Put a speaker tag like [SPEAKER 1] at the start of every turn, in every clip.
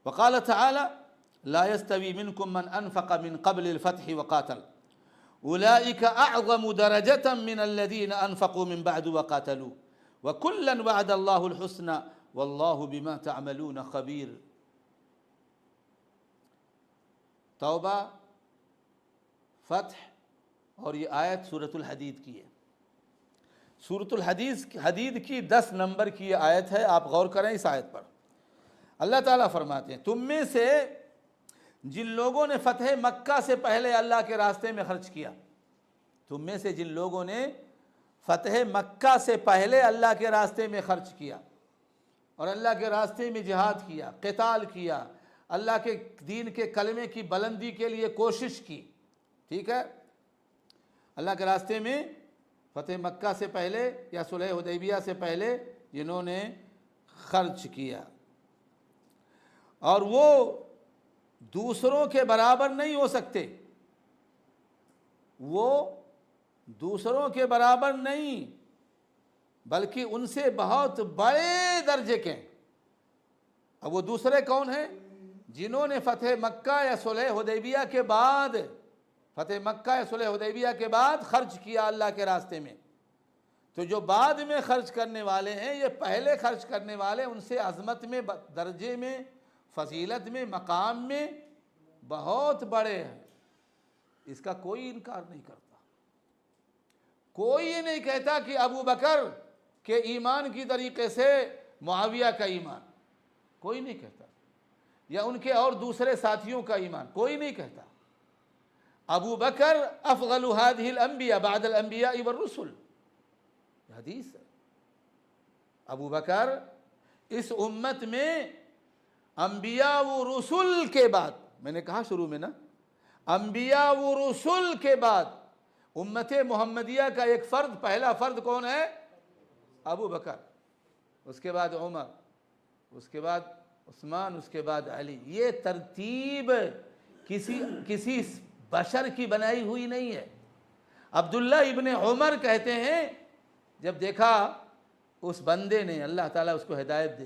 [SPEAKER 1] وقال تعالى لا يستوي منكم من أنفق من قبل الفتح وقاتل أولئك أعظم درجة من الذين أنفقوا من بعد وقاتلوا وكلا وعد الله الحسنى والله بما تعملون خبير۔ توبہ، فتح، اور یہ آیت سورۃ الحدید کی ہے۔ سورۃ الحدید کی 10 نمبر کی یہ آیت ہے، آپ غور کریں اس آیت پر۔ اللہ تعالیٰ فرماتے ہیں تم میں سے جن لوگوں نے فتح مکہ سے پہلے اللہ کے راستے میں خرچ کیا، تم میں سے جن لوگوں نے فتح مکہ سے پہلے اللہ کے راستے میں خرچ کیا اور اللہ کے راستے میں جہاد کیا، قتال کیا، اللہ کے دین کے کلمے کی بلندی کے لیے کوشش کی، ٹھیک ہے، اللہ کے راستے میں فتح مکہ سے پہلے یا صلح حدیبیہ سے پہلے جنہوں نے خرچ کیا، اور وہ دوسروں کے برابر نہیں ہو سکتے، وہ دوسروں کے برابر نہیں بلکہ ان سے بہت بڑے درجے کے ہیں۔ اب وہ دوسرے کون ہیں؟ جنہوں نے فتح مکہ یا صلح حدیبیہ کے بعد کے بعد خرچ کیا اللہ کے راستے میں۔ تو جو بعد میں خرچ کرنے والے ہیں، یہ پہلے خرچ کرنے والے ان سے عظمت میں، درجے میں، فضیلت میں، مقام میں بہت بڑے ہیں۔ اس کا کوئی انکار نہیں کرتا۔ کوئی یہ نہیں کہتا کہ ابو بکر کے ایمان کی طریقے سے معاویہ کا ایمان، کوئی نہیں کہتا، یا ان کے اور دوسرے ساتھیوں کا ایمان، کوئی نہیں کہتا۔ ابو بکر افضل هذه الانبیاء بعد الانبیاء والرسل، حدیث ہے۔ ابو بکر اس امت میں انبیاء و رسل کے بعد، میں نے کہا شروع میں نا، انبیاء و رسل کے بعد امت محمدیہ کا ایک فرد، پہلا فرد کون ہے؟ ابو بکر، اس کے بعد عمر، اس کے بعد عثمان، اس کے بعد علی۔ یہ ترتیب کسی بشر کی بنائی ہوئی نہیں ہے۔ عبداللہ ابن عمر کہتے ہیں جب دیکھا اس بندے نے، اللہ تعالیٰ اس کو ہدایت دے،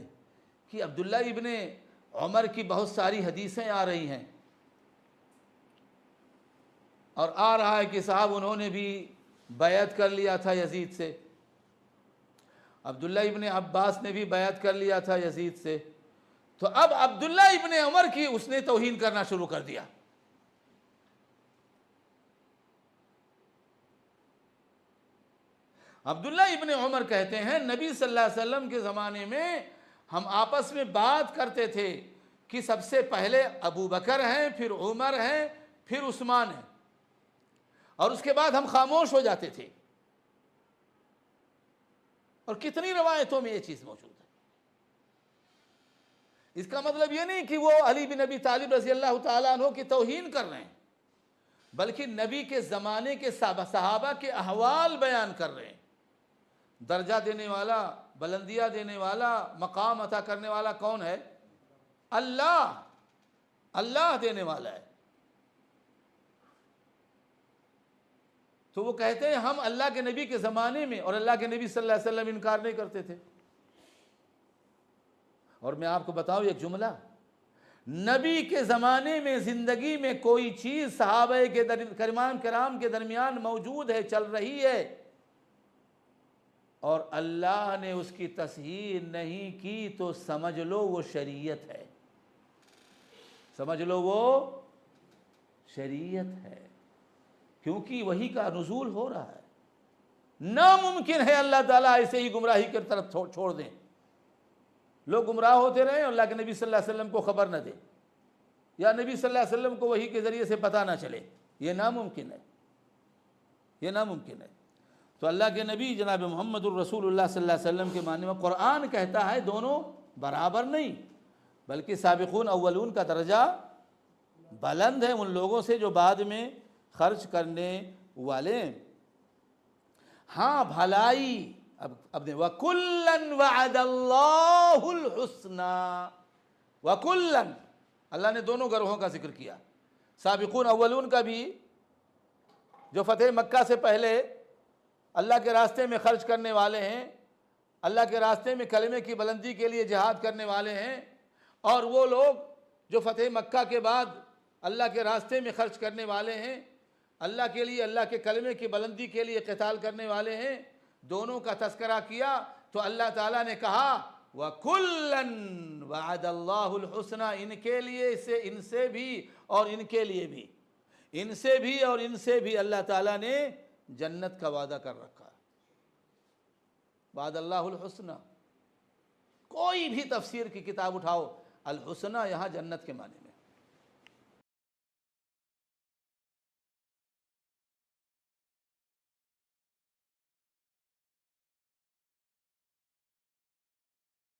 [SPEAKER 1] کہ عبداللہ ابن عمر کی بہت ساری حدیثیں آ رہی ہیں اور آ رہا ہے کہ صاحب انہوں نے بھی بیعت کر لیا تھا یزید سے، عبداللہ ابن عباس نے بھی بیعت کر لیا تھا یزید سے، تو اب عبداللہ ابن عمر کی اس نے توہین کرنا شروع کر دیا۔ عبداللہ ابن عمر کہتے ہیں نبی صلی اللہ علیہ وسلم کے زمانے میں ہم آپس میں بات کرتے تھے کہ سب سے پہلے ابو بکر ہیں، پھر عمر ہیں، پھر عثمان ہیں، اور اس کے بعد ہم خاموش ہو جاتے تھے۔ اور کتنی روایتوں میں یہ چیز موجود ہے۔ اس کا مطلب یہ نہیں کہ وہ علی بن ابی طالب رضی اللہ تعالیٰ عنہ کی توہین کر رہے ہیں، بلکہ نبی کے زمانے کے صحابہ کے احوال بیان کر رہے ہیں۔ درجہ دینے والا، بلندیہ دینے والا، مقام عطا کرنے والا کون ہے؟ اللہ، اللہ دینے والا ہے۔ تو وہ کہتے ہیں ہم اللہ کے نبی کے زمانے میں، اور اللہ کے نبی صلی اللہ علیہ وسلم انکار نہیں کرتے تھے۔ اور میں آپ کو بتاؤں ایک جملہ، نبی کے زمانے میں زندگی میں کوئی چیز صحابہ کرام کے درمیان موجود ہے، چل رہی ہے، اور اللہ نے اس کی تصحیح نہیں کی، تو سمجھ لو وہ شریعت ہے، سمجھ لو وہ شریعت ہے، کیونکہ وحی کا نزول ہو رہا ہے۔ ناممکن ہے اللہ تعالیٰ ایسے ہی گمراہی کی طرف چھوڑ دیں، لوگ گمراہ ہوتے رہیں اور اللہ کے نبی صلی اللہ علیہ وسلم کو خبر نہ دیں، یا نبی صلی اللہ علیہ وسلم کو وحی کے ذریعے سے پتہ نہ چلے، یہ ناممکن ہے، یہ ناممکن ہے۔ تو اللہ کے نبی جناب محمد الرسول اللہ صلی اللہ علیہ وسلم کے معنی میں قرآن کہتا ہے دونوں برابر نہیں، بلکہ سابقون اولون کا درجہ بلند ہے ان لوگوں سے جو بعد میں خرچ کرنے والے ہیں۔ ہاں بھلائی، اب وَكُلًّا وَعَدَ اللَّهُ الْحُسْنَى، وَكُلًّا، اللہ نے دونوں گروہوں کا ذکر کیا، سابقون اولون کا بھی جو فتح مکہ سے پہلے اللہ کے راستے میں خرچ کرنے والے ہیں، اللہ کے راستے میں کلمے کی بلندی کے لیے جہاد کرنے والے ہیں، اور وہ لوگ جو فتح مکہ کے بعد اللہ کے راستے میں خرچ کرنے والے ہیں، اللہ کے لیے، اللہ کے کلمے کی بلندی کے لیے قتال کرنے والے ہیں، دونوں کا تذکرہ کیا تو اللہ تعالیٰ نے کہا وَكُلًّا وَعَدَ اللَّهُ الْحُسْنَى، ان کے لیے ان سے بھی اور ان کے لیے بھی، ان سے بھی اور ان سے بھی اللہ تعالیٰ نے جنت کا وعدہ کر رکھا ہے۔ وعد اللہ الحسنى، کوئی بھی تفسیر کی کتاب اٹھاؤ، الحسنى یہاں جنت کے معنی میں۔